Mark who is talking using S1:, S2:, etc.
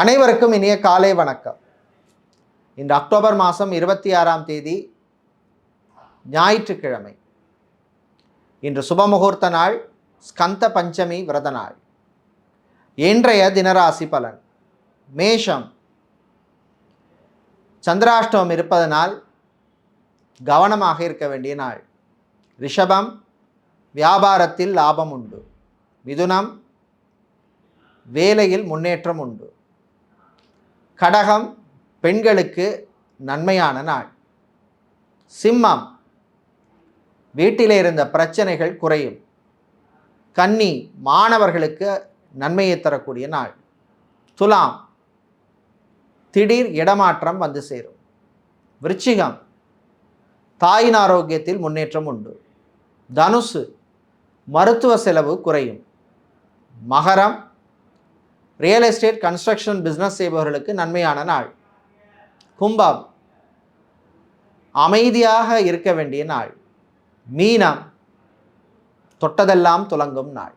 S1: அனைவருக்கும் இனிய காலை வணக்கம். இன்று அக்டோபர் மாதம் 26ஆம் தேதி ஞாயிற்றுக்கிழமை. இன்று சுபமுகூர்த்த நாள், ஸ்கந்த பஞ்சமி விரத நாள். இன்றைய தினராசி பலன். மேஷம், சந்திராஷ்டமம் இருப்பதனால் கவனமாக இருக்க வேண்டிய நாள். ரிஷபம், வியாபாரத்தில் லாபம் உண்டு. மிதுனம், வேலையில் முன்னேற்றம் உண்டு. கடகம், பெண்களுக்கு நன்மையான நாள். சிம்மம், வீட்டிலே இருந்த பிரச்சனைகள் குறையும். கன்னி, மாணவர்களுக்கு நன்மையை தரக்கூடிய நாள். துலாம், திடீர் இடமாற்றம் வந்து சேரும். விருச்சிகம், தாயின் ஆரோக்கியத்தில் முன்னேற்றம் உண்டு. தனுசு, மருத்துவ செலவு குறையும். மகரம், ரியல் எஸ்டேட், கன்ஸ்ட்ரக்ஷன், பிஸ்னஸ் செய்பவர்களுக்கு நன்மையான நாள். கும்பம், அமைதியாக இருக்க வேண்டிய நாள். மீனம், தொட்டதெல்லாம் துலங்கும் நாள்.